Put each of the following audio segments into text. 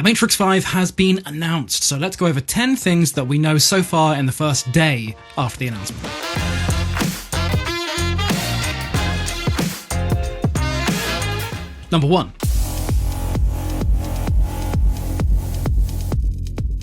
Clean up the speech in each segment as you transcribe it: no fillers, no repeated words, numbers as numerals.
Matrix 5 has been announced, so let's go over 10 things that we know so far in the first day after the announcement. Number 1.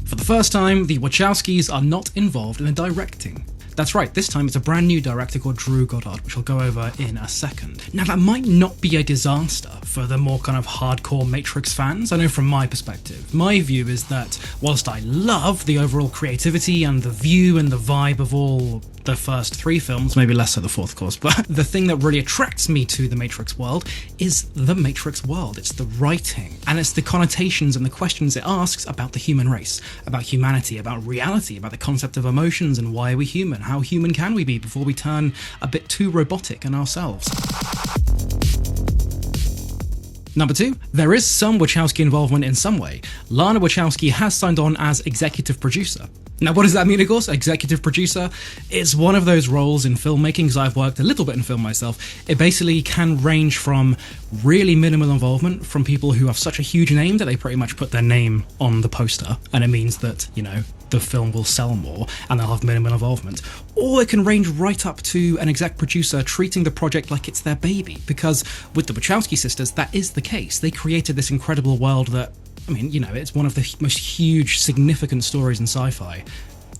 For the first time, the Wachowskis are not involved in the directing. That's right, this time it's a brand new director called Drew Goddard, which I'll go over in a second. Now, that might not be a disaster for the more kind of hardcore Matrix fans. I know from my perspective. My view is that whilst I love the overall creativity and the view and the vibe of all the first 3 films, maybe less so the 4th, of course, but the thing that really attracts me to the Matrix world is the Matrix world. It's the writing, and it's the connotations and the questions it asks about the human race, about humanity, about reality, about the concept of emotions and why are we human, how human can we be before we turn a bit too robotic in ourselves. Number 2, there is some Wachowski involvement in some way. Lana Wachowski has signed on as executive producer. Now, what does that mean, of course? Executive producer is one of those roles in filmmaking, because I've worked a little bit in film myself. It basically can range from really minimal involvement from people who have such a huge name that they pretty much put their name on the poster, and it means that, you know, the film will sell more and they'll have minimal involvement. Or it can range right up to an exec producer treating the project like it's their baby, because with the Wachowski sisters, that is the case. They created this incredible world that, I mean, you know, it's one of the most huge, significant stories in sci-fi.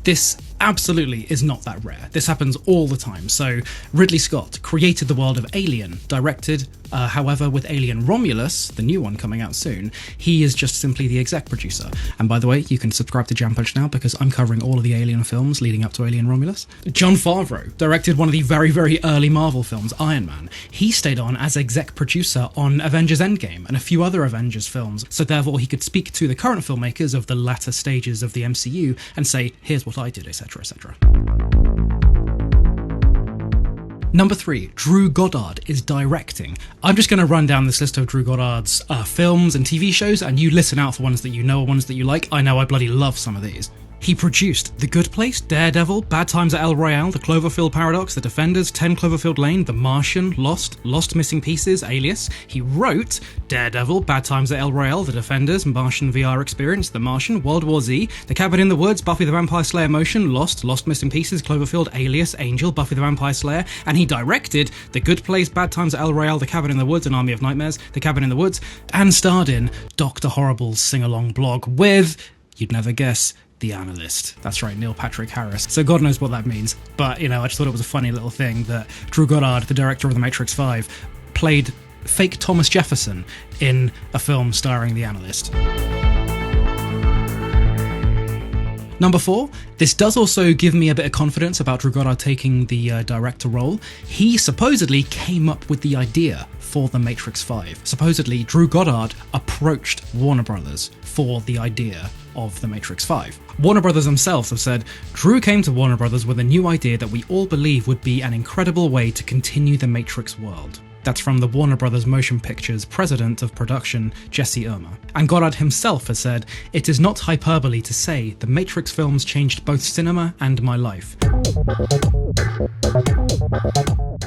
This absolutely is not that rare. This happens all the time. So Ridley Scott created the world of Alien, directed, however, with Alien Romulus, the new one coming out soon, he is just simply the exec producer. And by the way, you can subscribe to Jam Punch now because I'm covering all of the Alien films leading up to Alien Romulus. Jon Favreau directed one of the very, very early Marvel films, Iron Man. He stayed on as exec producer on Avengers Endgame and a few other Avengers films, so therefore he could speak to the current filmmakers of the latter stages of the MCU and say, here's what I did, etc, etc. Number 3, Drew Goddard is directing. I'm just going to run down this list of Drew Goddard's films and TV shows, and you listen out for ones that you know or ones that you like. I know I bloody love some of these. He produced The Good Place, Daredevil, Bad Times at El Royale, The Cloverfield Paradox, The Defenders, 10 Cloverfield Lane, The Martian, Lost Missing Pieces, Alias. He wrote Daredevil, Bad Times at El Royale, The Defenders, Martian VR Experience, The Martian, World War Z, The Cabin in the Woods, Buffy the Vampire Slayer Motion, Lost Missing Pieces, Cloverfield, Alias, Angel, Buffy the Vampire Slayer, and he directed The Good Place, Bad Times at El Royale, The Cabin in the Woods, An Army of Nightmares, The Cabin in the Woods, and starred in Dr. Horrible's sing-along blog with, you'd never guess, The Analyst. That's right, Neil Patrick Harris. So God knows what that means, but, you know, I just thought it was a funny little thing that Drew Goddard, the director of The Matrix 5, played fake Thomas Jefferson in a film starring The Analyst. Number 4, this does also give me a bit of confidence about Drew Goddard taking the director role. He supposedly came up with the idea for The Matrix 5. Supposedly, Drew Goddard approached Warner Brothers for the idea of The Matrix 5. Warner Brothers themselves have said, Drew came to Warner Brothers with a new idea that we all believe would be an incredible way to continue the Matrix world. That's from the Warner Brothers Motion Pictures president of production, Jesse Irma. And Goddard himself has said, it is not hyperbole to say the Matrix films changed both cinema and my life.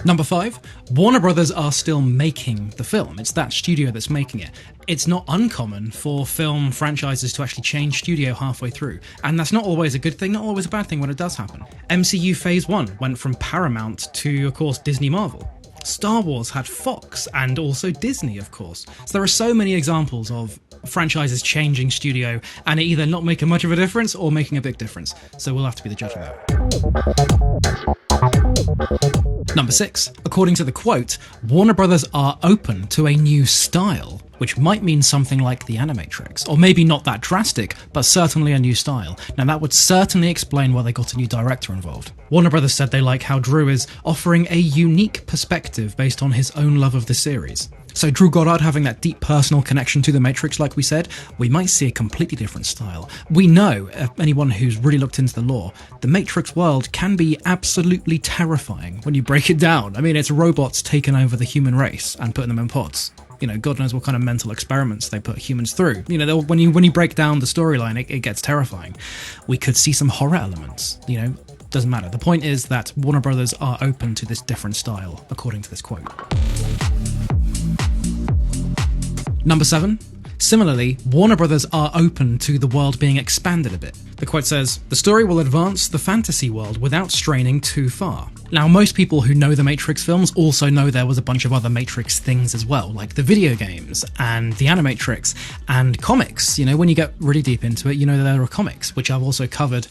Number 5, Warner Brothers are still making the film. It's that studio that's making it. It's not uncommon for film franchises to actually change studio halfway through, and that's not always a good thing, not always a bad thing when it does happen. MCU Phase 1 went from Paramount to, of course, Disney Marvel. Star Wars had Fox and also Disney, of course. So there are so many examples of franchises changing studio and it either not making much of a difference or making a big difference. So we'll have to be the judge of that. Number 6. According to the quote, Warner Brothers are open to a new style, which might mean something like the Animatrix, or maybe not that drastic, but certainly a new style. Now that would certainly explain why they got a new director involved. Warner Brothers said they like how Drew is offering a unique perspective based on his own love of the series. So Drew Goddard having that deep personal connection to The Matrix, like we said, we might see a completely different style. We know, anyone who's really looked into the lore, the Matrix world can be absolutely terrifying when you break it down. I mean, it's robots taking over the human race and putting them in pods. You know, God knows what kind of mental experiments they put humans through. You know, when you break down the storyline, it gets terrifying. We could see some horror elements, you know, doesn't matter. The point is that Warner Brothers are open to this different style, according to this quote. Number 7. Similarly, Warner Brothers are open to the world being expanded a bit. The quote says, "The story will advance the fantasy world without straining too far." Now, most people who know the Matrix films also know there was a bunch of other Matrix things as well, like the video games and the Animatrix and comics. You know, when you get really deep into it, you know that there are comics, which I've also covered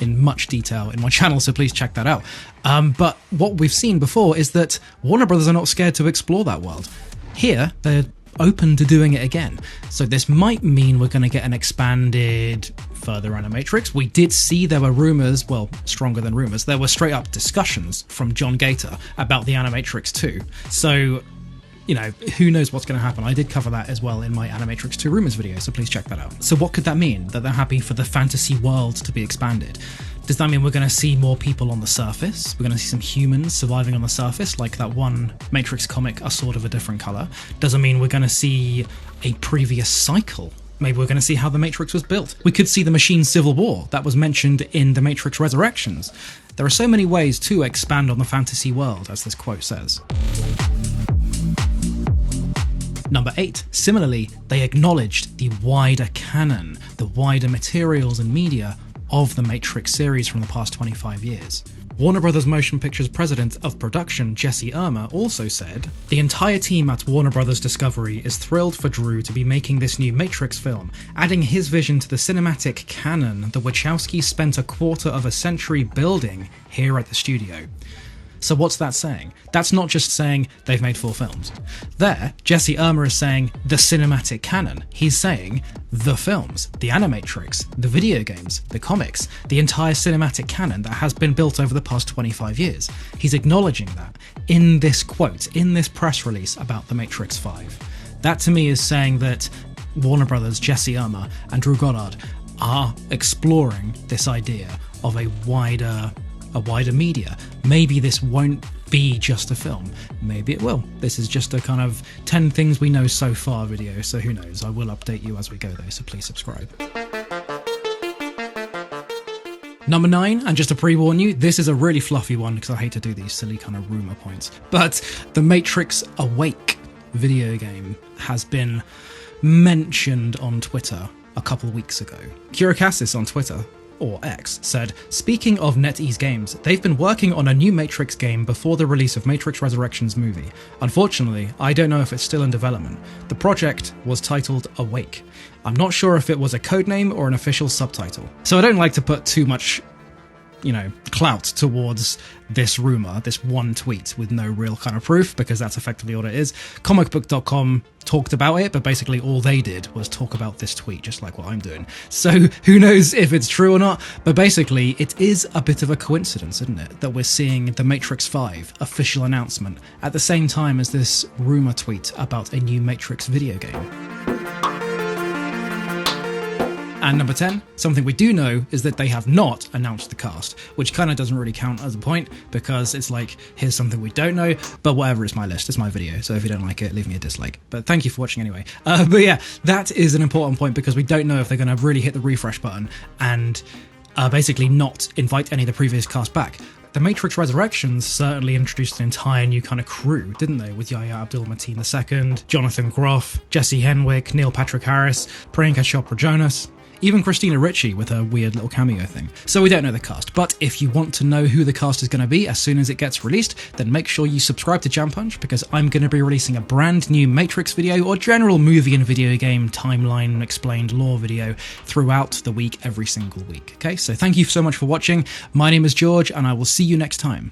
in much detail in my channel, so please check that out. But what we've seen before is that Warner Brothers are not scared to explore that world. Here, they're open to doing it again. So this might mean we're going to get an expanded further Animatrix. We did see there were rumours, well, stronger than rumours, there were straight up discussions from John Gator about the Animatrix 2. So, you know, who knows what's going to happen. I did cover that as well in my Animatrix 2 rumours video, so please check that out. So what could that mean? That they're happy for the fantasy world to be expanded? Does that mean we're going to see more people on the surface? We're going to see some humans surviving on the surface, like that one Matrix comic, A Sword of a Different Colour? Does it mean we're going to see a previous cycle? Maybe we're going to see how the Matrix was built. We could see the machine civil war that was mentioned in the Matrix Resurrections. There are so many ways to expand on the fantasy world, as this quote says. Number 8. Similarly, they acknowledged the wider canon, the wider materials and media of the Matrix series from the past 25 years. Warner Brothers Motion Pictures President of Production, Jesse Irmer, also said, "The entire team at Warner Brothers Discovery is thrilled for Drew to be making this new Matrix film, adding his vision to the cinematic canon the Wachowskis spent a quarter of a century building here at the studio." So what's that saying? That's not just saying they've made 4 films. There, Jesse Irmer is saying the cinematic canon. He's saying the films, the Animatrix, the video games, the comics, the entire cinematic canon that has been built over the past 25 years. He's acknowledging that in this quote, in this press release about The Matrix 5. That to me is saying that Warner Brothers, Jesse Irmer, and Drew Goddard are exploring this idea of a wider media. Maybe this won't be just a film. Maybe it will. This is just a kind of 10 things we know so far video, so who knows. I will update you as we go though, so please subscribe. Number 9, and just to pre-warn you, this is a really fluffy one because I hate to do these silly kind of rumour points, but the Matrix Awake video game has been mentioned on Twitter a couple weeks ago. Kurikassis on Twitter, or X, said, "Speaking of NetEase Games, they've been working on a new Matrix game before the release of Matrix Resurrections movie. Unfortunately, I don't know if it's still in development. The project was titled Awake. I'm not sure if it was a codename or an official subtitle." So I don't like to put too much, clout towards this rumour, this one tweet with no real kind of proof, because that's effectively what it is. Comicbook.com talked about it, but basically all they did was talk about this tweet, just like what I'm doing. So who knows if it's true or not, but basically it is a bit of a coincidence, isn't it, that we're seeing the Matrix 5 official announcement at the same time as this rumour tweet about a new Matrix video game. And number 10, something we do know is that they have not announced the cast, which kind of doesn't really count as a point because it's like, here's something we don't know, but whatever, it's my list, it's my video, so if you don't like it, leave me a dislike. But thank you for watching anyway. But yeah, that is an important point because we don't know if they're going to really hit the refresh button and basically not invite any of the previous cast back. The Matrix Resurrections certainly introduced an entire new kind of crew, didn't they? With Yahya Abdul-Mateen II, Jonathan Groff, Jesse Henwick, Neil Patrick Harris, Priyanka Chopra Jonas, even Christina Ricci with her weird little cameo thing. So we don't know the cast, but if you want to know who the cast is going to be as soon as it gets released, then make sure you subscribe to Jam Punch, because I'm going to be releasing a brand new Matrix video or general movie and video game timeline explained lore video throughout the week, every single week. Okay, so thank you so much for watching. My name is George, and I will see you next time.